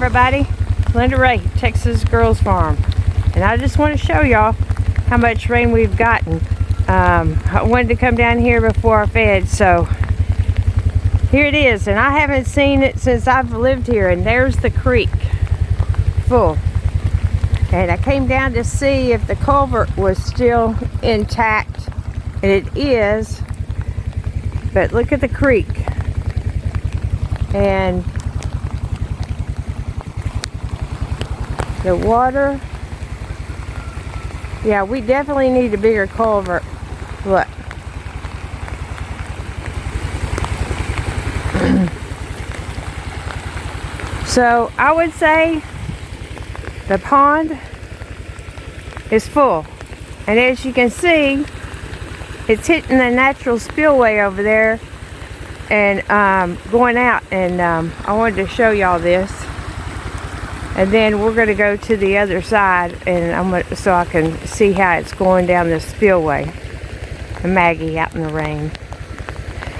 everybody, Linda Ray, Texas Girls Farm, and I just want to show y'all how much rain we've gotten. I wanted to come down here before I fed, so here it is, and I haven't seen it since I've lived here. And there's the creek full, and I came down to see if the culvert was still intact, and it is. But look at the creek, and the water. Yeah, we definitely need a bigger culvert. Look. So I would say the pond is full, and as you can see, it's hitting the natural spillway over there and going out. And I wanted to show y'all this. And then we're going to go to the other side, and so I can see how it's going down the spillway. And Maggie out in the rain.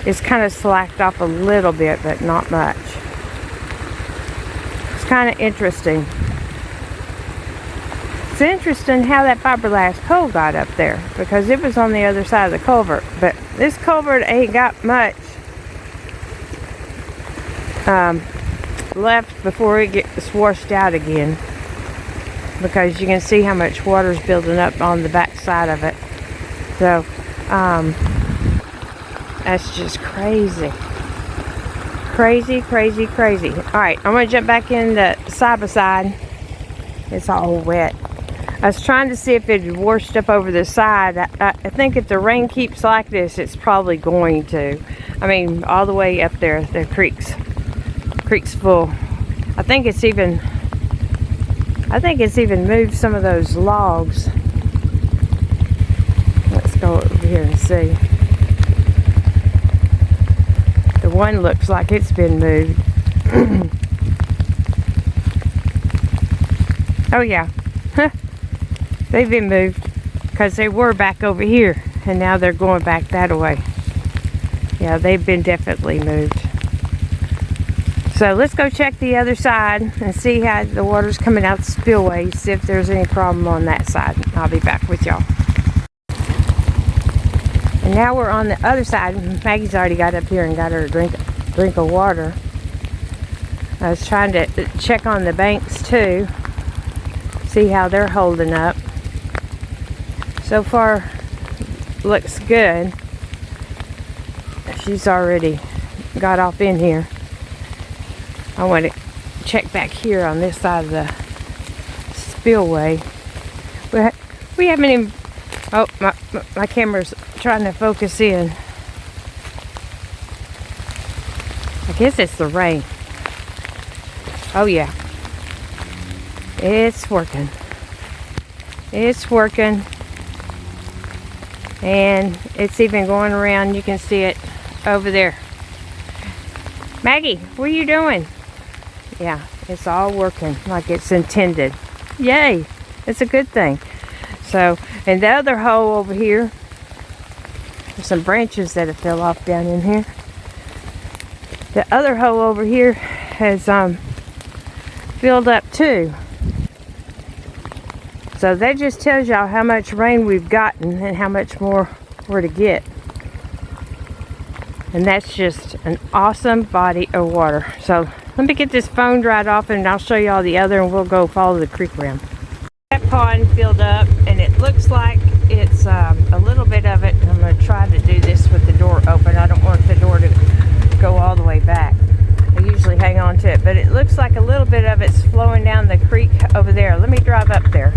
It's kind of slacked off a little bit, but not much. It's kind of interesting. It's interesting how that fiberglass pole got up there, because it was on the other side of the culvert. But this culvert ain't got much left before it gets washed out again, because you can see how much water is building up on the back side of it. So that's just crazy. Crazy. Alright, I'm going to jump back in the side by side. It's all wet. I was trying to see if it had washed up over the side. I think if the rain keeps like this, it's probably going to. I mean, all the way up there, the creek's full. I think it's even moved some of those logs. Let's go over here and see. The one looks like it's been moved. Oh yeah. They've been moved, because they were back over here, and now they're going back that way. Yeah, they've been definitely moved. So let's go check the other side and see how the water's coming out the spillway, see if there's any problem on that side. I'll be back with y'all. And now we're on the other side. Maggie's already got up here and got her a drink of water. I was trying to check on the banks too, see how they're holding up. So far, looks good. She's already got off in here. I want to check back here on this side of the spillway. We haven't even... Oh, my camera's trying to focus in. I guess it's the rain. Oh yeah. It's working. It's working. And it's even going around. You can see it over there. Maggie, what are you doing? Yeah, it's all working like it's intended. Yay, it's a good thing. So, and the other hole over here, there's some branches that have fell off down in here. The other hole over here has filled up too. So that just tells y'all how much rain we've gotten and how much more we're to get. And that's just an awesome body of water. So let me get this phone dried off, and I'll show y'all the other, and we'll go follow the creek around. That pond filled up, and it looks like it's a little bit of it. I'm going to try to do this with the door open. I don't want the door to go all the way back. I usually hang on to it, but it looks like a little bit of it's flowing down the creek over there. Let me drive up there.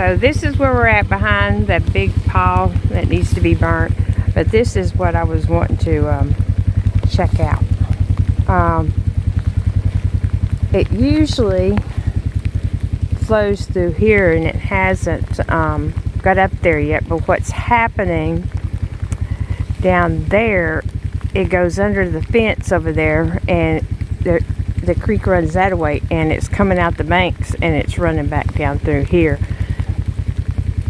So this is where we're at, behind that big pile that needs to be burnt. But this is what I was wanting to check out. It usually flows through here, and it hasn't got up there yet. But what's happening down there, it goes under the fence over there, and the creek runs that way, and it's coming out the banks, and it's running back down through here.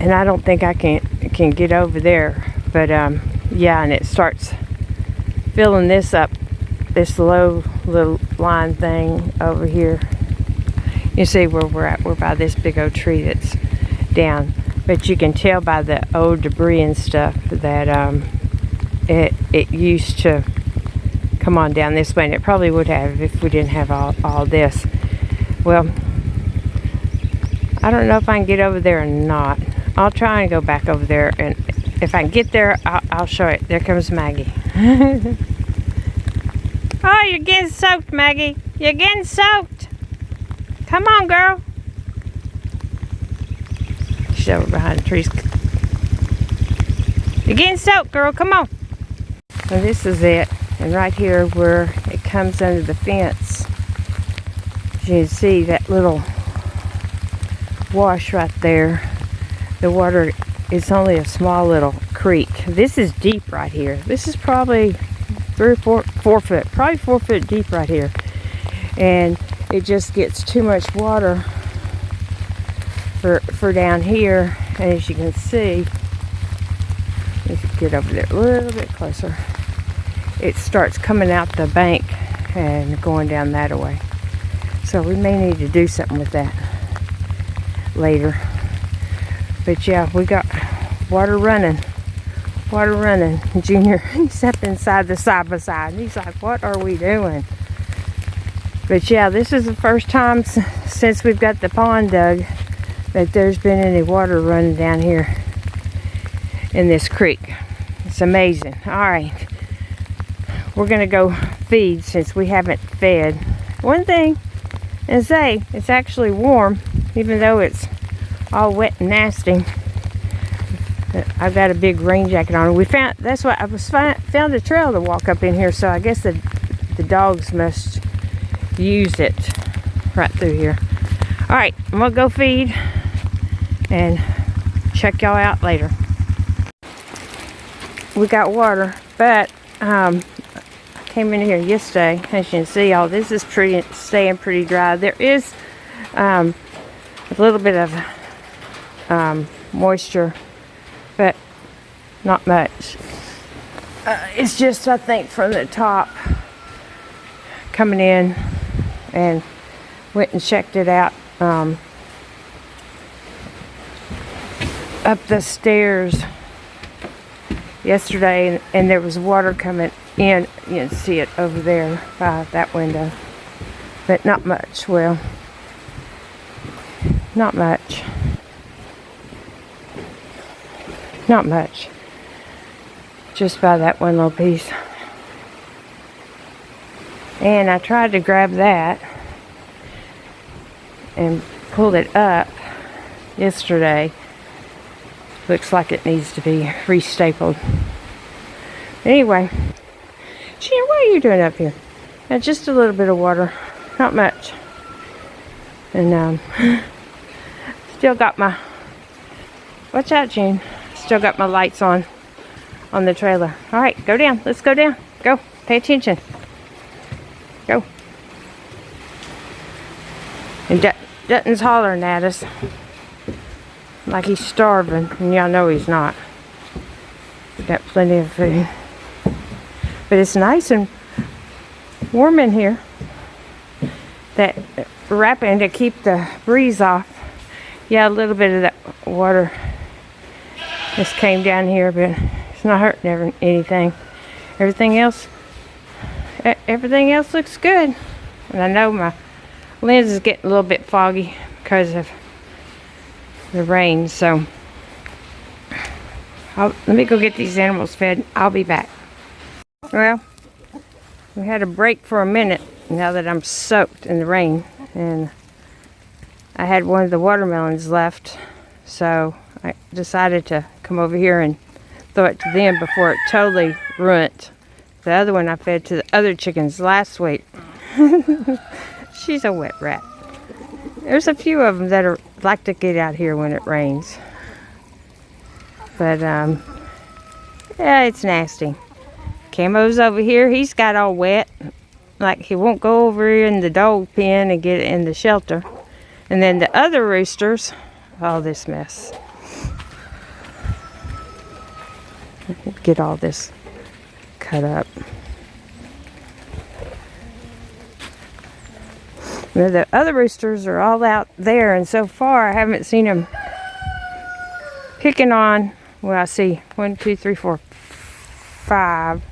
And I don't think I can get over there, but yeah, and it starts filling this up, this low little line thing over here. You see where we're at? We're by this big old tree that's down, but you can tell by the old debris and stuff that it used to come on down this way, and it probably would have if we didn't have all this. Well, I don't know if I can get over there or not. I'll try and go back over there, and if I can get there, I'll show it. There comes Maggie. Oh, you're getting soaked, Maggie. You're getting soaked. Come on, girl. She's over behind the trees. You're getting soaked, girl. Come on. So this is it. And right here where it comes under the fence, as you can see that little wash right there. The water is only a small little creek. This is deep right here. This is probably 3 or 4 foot, probably 4 foot deep right here. And it just gets too much water for down here. And as you can see, let's get over there a little bit closer. It starts coming out the bank and going down that way. So we may need to do something with that later. But yeah, we got water running. Water running. Junior, he's up inside the side by side. And he's like, what are we doing? But yeah, this is the first time since we've got the pond dug that there's been any water running down here in this creek. It's amazing. Alright. We're going to go feed since we haven't fed. One thing is it's actually warm, even though it's all wet and nasty. I've got a big rain jacket on. That's why I found a trail to walk up in here, so I guess the dogs must use it right through here. All right, I'm gonna go feed and check y'all out later. We got water, but I came in here yesterday. As you can see, all this is staying pretty dry. There is a little bit of moisture, but not much. It's just, I think, from the top coming in, and went and checked it out up the stairs yesterday, and there was water coming in. You can see it over there by that window, but not much. Well, not much. Not much. Just by that one little piece. And I tried to grab that and pulled it up yesterday. Looks like it needs to be re-stapled. Anyway, Gina, what are you doing up here? Now, just a little bit of water. Not much. And still got my... Watch out, Gene. Still got my lights on the trailer. Alright, go down. Let's go down. Go. Pay attention. Go. And Dutton's hollering at us like he's starving, and y'all know he's not. We got plenty of food. But it's nice and warm in here. That wrapping to keep the breeze off. Yeah, a little bit of that water just came down here, but it's not hurting anything. Everything else looks good. And I know my lens is getting a little bit foggy because of the rain, so let me go get these animals fed. I'll be back. Well, we had a break for a minute now that I'm soaked in the rain, and I had one of the watermelons left So I decided to come over here and throw it to them before it totally ruined the other one I fed to the other chickens last week. She's a wet rat. There's a few of them that are like to get out here when it rains. But yeah, it's nasty. Camo's over here. He's got all wet. Like he won't go over in the dog pen and get in the shelter. And then the other roosters, all this mess. Get all this cut up. Now the other roosters are all out there, and so far I haven't seen them picking on. Well, I see 1, 2, 3, 4, 5.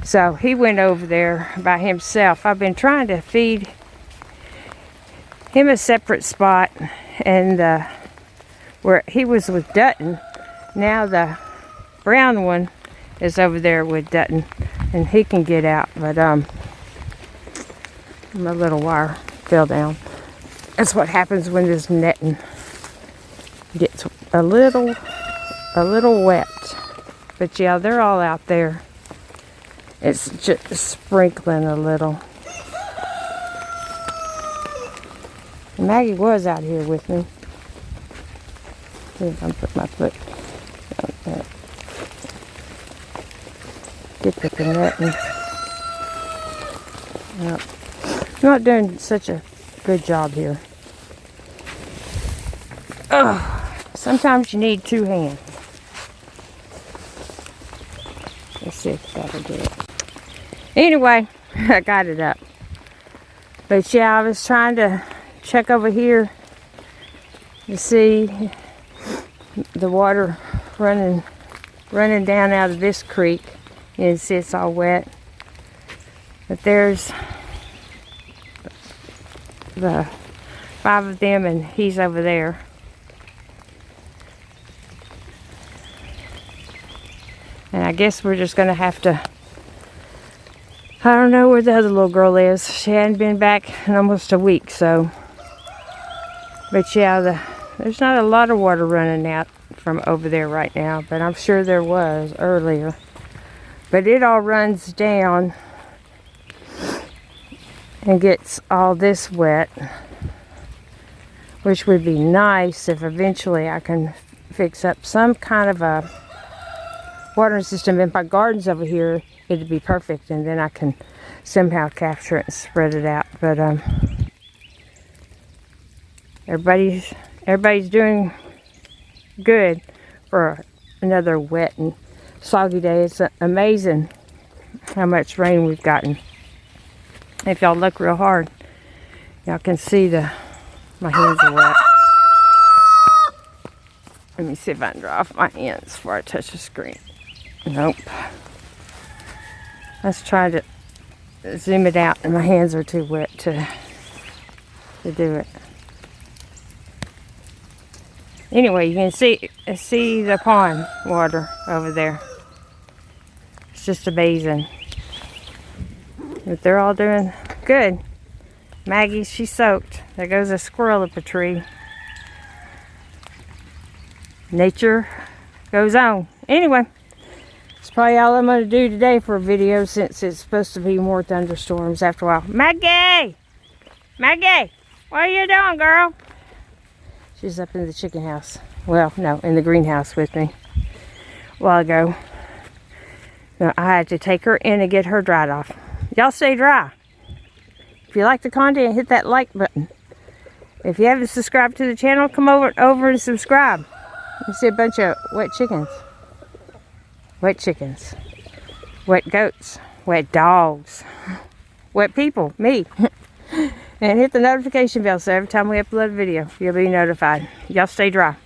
So he went over there by himself. I've been trying to feed him a separate spot, and where he was with Dutton, now the brown one is over there with Dutton, and he can get out. But my little wire fell down. That's what happens when this netting gets a little wet. But yeah, they're all out there. It's just sprinkling a little. Maggie was out here with me. See if I can put my foot down there. Get at the netting. Yep. I'm not doing such a good job here. Ugh. Sometimes you need 2 hands. Let's see if that'll do it. Anyway, I got it up. But yeah, I was trying to check over here to see the water running down out of this creek. You can see it's all wet. But there's the 5 of them, and he's over there. And I guess we're just going to have to, I don't know where the other little girl is. She hadn't been back in almost a week, so. But yeah, there's not a lot of water running out from over there right now, but I'm sure there was earlier. But it all runs down and gets all this wet, which would be nice if eventually I can fix up some kind of a watering system in my gardens over here. It'd be perfect, and then I can somehow capture it and spread it out. But everybody's doing good for another wet and soggy day. It's amazing how much rain we've gotten. If y'all look real hard, y'all can see my hands are wet. Let me see if I can dry off my hands before I touch the screen. Nope. Let's try to zoom it out, and my hands are too wet to do it. Anyway, you can see the pond water over there. It's just amazing. But they're all doing good. Maggie, she's soaked. There goes a squirrel up a tree. Nature goes on. Anyway, that's probably all I'm going to do today for a video, since it's supposed to be more thunderstorms after a while. Maggie! Maggie! What are you doing, girl? She's up in the chicken house. Well, no, in the greenhouse with me a while ago. Now, I had to take her in and get her dried off. Y'all stay dry. If you like the content, hit that like button. If you haven't subscribed to the channel, come over and subscribe. You see a bunch of wet chickens. Wet chickens. Wet goats. Wet dogs. Wet people. Me. And hit the notification bell so every time we upload a video, you'll be notified. Y'all stay dry.